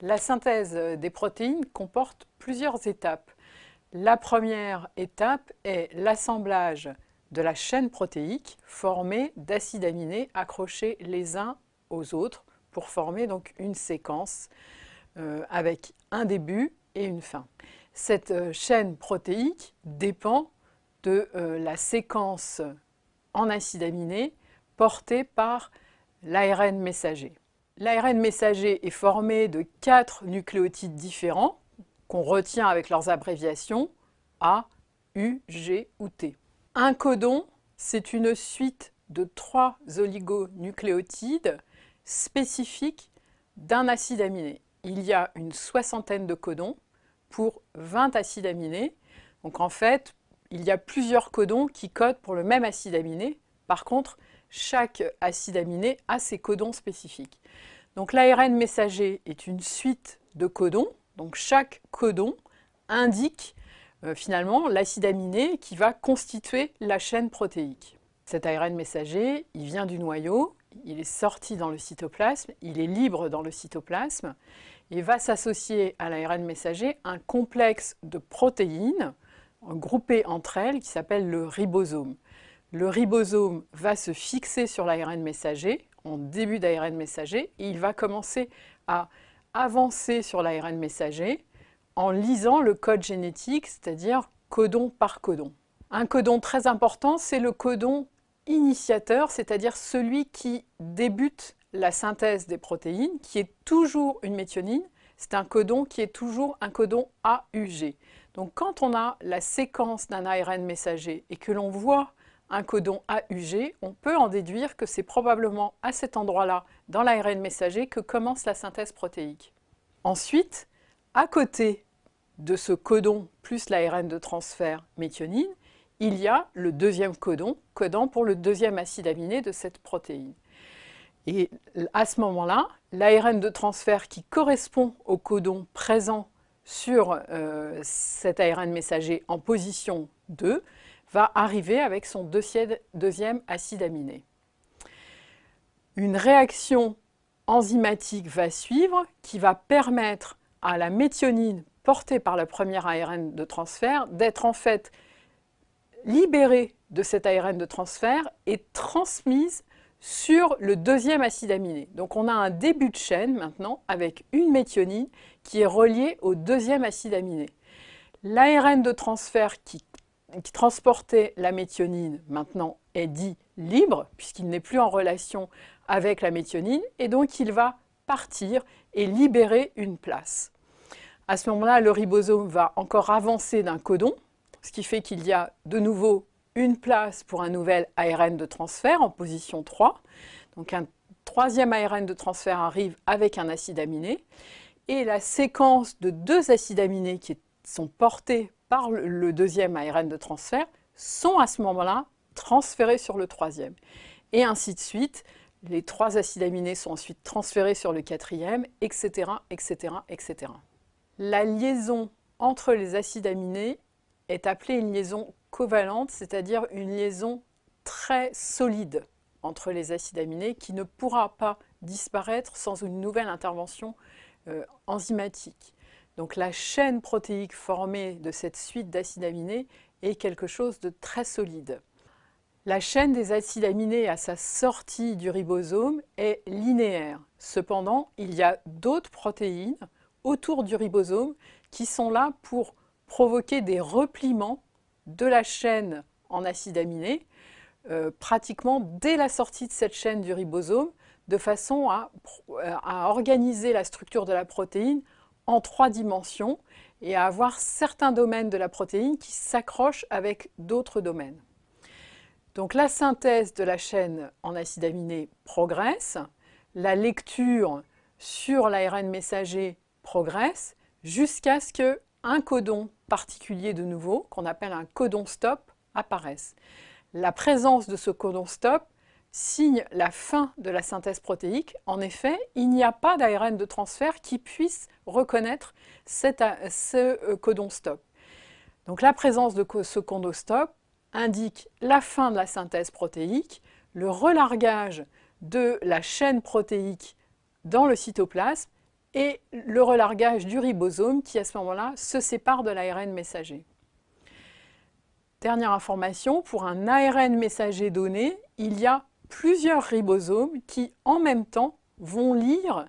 La synthèse des protéines comporte plusieurs étapes. La première étape est l'assemblage de la chaîne protéique formée d'acides aminés accrochés les uns aux autres pour former donc une séquence avec un début et une fin. Cette chaîne protéique dépend de la séquence en acides aminés portée par l'ARN messager. L'ARN messager est formé de 4 nucléotides différents qu'on retient avec leurs abréviations A, U, G ou T. Un codon, c'est une suite de 3 oligonucléotides spécifiques d'un acide aminé. Il y a une soixantaine de codons pour 20 acides aminés. Donc en fait, il y a plusieurs codons qui codent pour le même acide aminé. Par contre, chaque acide aminé a ses codons spécifiques. Donc l'ARN messager est une suite de codons. Donc chaque codon indique finalement l'acide aminé qui va constituer la chaîne protéique. Cet ARN messager, il vient du noyau, il est sorti dans le cytoplasme, il est libre dans le cytoplasme et va s'associer à l'ARN messager un complexe de protéines groupées entre elles qui s'appelle le ribosome. Le ribosome va se fixer sur l'ARN messager en début d'ARN messager et il va commencer à avancer sur l'ARN messager en lisant le code génétique, c'est-à-dire codon par codon. Un codon très important, c'est le codon initiateur, c'est-à-dire celui qui débute la synthèse des protéines, qui est toujours une méthionine. C'est un codon qui est toujours un codon AUG. Donc quand on a la séquence d'un ARN messager et que l'on voit un codon AUG, on peut en déduire que c'est probablement à cet endroit-là, dans l'ARN messager, que commence la synthèse protéique. Ensuite, à côté de ce codon plus l'ARN de transfert méthionine, il y a le deuxième codon, codant pour le deuxième acide aminé de cette protéine. Et à ce moment-là, l'ARN de transfert qui correspond au codon présent sur cet ARN messager en position 2 va arriver avec son deuxième acide aminé. Une réaction enzymatique va suivre qui va permettre à la méthionine portée par le premier ARN de transfert d'être en fait libérée de cet ARN de transfert et transmise sur le deuxième acide aminé. Donc on a un début de chaîne maintenant avec une méthionine qui est reliée au deuxième acide aminé. L'ARN de transfert qui transportait la méthionine maintenant est dit libre puisqu'il n'est plus en relation avec la méthionine et donc il va partir et libérer une place. À ce moment-là, le ribosome va encore avancer d'un codon, ce qui fait qu'il y a de nouveau une place pour un nouvel ARN de transfert en position 3. Donc un troisième ARN de transfert arrive avec un acide aminé et la séquence de 2 acides aminés qui sont portés par le deuxième ARN de transfert sont à ce moment-là transférés sur le troisième. Et ainsi de suite, les 3 acides aminés sont ensuite transférés sur le quatrième, etc., etc., etc. La liaison entre les acides aminés est appelée une liaison covalente, c'est-à-dire une liaison très solide entre les acides aminés qui ne pourra pas disparaître sans une nouvelle intervention enzymatique. Donc la chaîne protéique formée de cette suite d'acides aminés est quelque chose de très solide. La chaîne des acides aminés à sa sortie du ribosome est linéaire. Cependant, il y a d'autres protéines autour du ribosome qui sont là pour provoquer des repliements de la chaîne en acides aminés pratiquement dès la sortie de cette chaîne du ribosome de façon à organiser la structure de la protéine en 3 dimensions et à avoir certains domaines de la protéine qui s'accrochent avec d'autres domaines. Donc la synthèse de la chaîne en acides aminés progresse, la lecture sur l'ARN messager progresse jusqu'à ce qu'un codon particulier de nouveau, qu'on appelle un codon stop, apparaisse. La présence de ce codon stop signe la fin de la synthèse protéique. En effet, il n'y a pas d'ARN de transfert qui puisse reconnaître ce codon stop. Donc la présence de ce codon stop indique la fin de la synthèse protéique, le relargage de la chaîne protéique dans le cytoplasme et le relargage du ribosome qui, à ce moment-là, se sépare de l'ARN messager. Dernière information, pour un ARN messager donné, il y a plusieurs ribosomes qui, en même temps, vont lire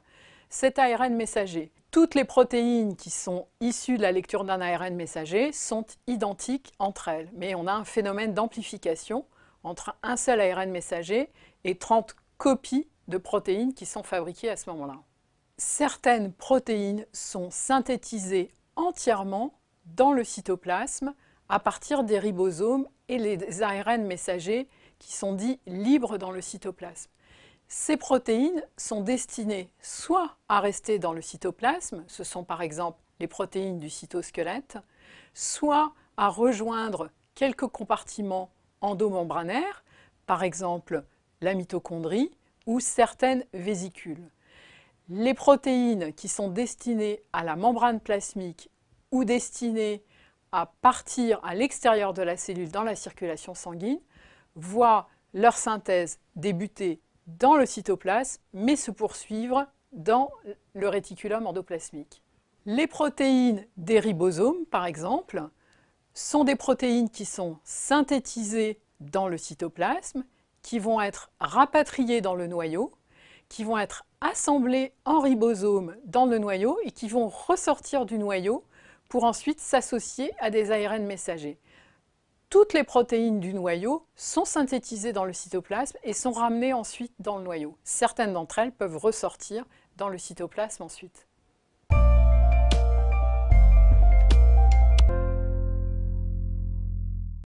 cet ARN messager. Toutes les protéines qui sont issues de la lecture d'un ARN messager sont identiques entre elles, mais on a un phénomène d'amplification entre un seul ARN messager et 30 copies de protéines qui sont fabriquées à ce moment-là. Certaines protéines sont synthétisées entièrement dans le cytoplasme à partir des ribosomes et les ARN messagers qui sont dits libres dans le cytoplasme. Ces protéines sont destinées soit à rester dans le cytoplasme, ce sont par exemple les protéines du cytosquelette, soit à rejoindre quelques compartiments endomembranaires, par exemple la mitochondrie ou certaines vésicules. Les protéines qui sont destinées à la membrane plasmique ou destinées à partir à l'extérieur de la cellule dans la circulation sanguine voient leur synthèse débuter dans le cytoplasme, mais se poursuivre dans le réticulum endoplasmique. Les protéines des ribosomes, par exemple, sont des protéines qui sont synthétisées dans le cytoplasme, qui vont être rapatriées dans le noyau, qui vont être assemblées en ribosomes dans le noyau et qui vont ressortir du noyau pour ensuite s'associer à des ARN messagers. Toutes les protéines du noyau sont synthétisées dans le cytoplasme et sont ramenées ensuite dans le noyau. Certaines d'entre elles peuvent ressortir dans le cytoplasme ensuite.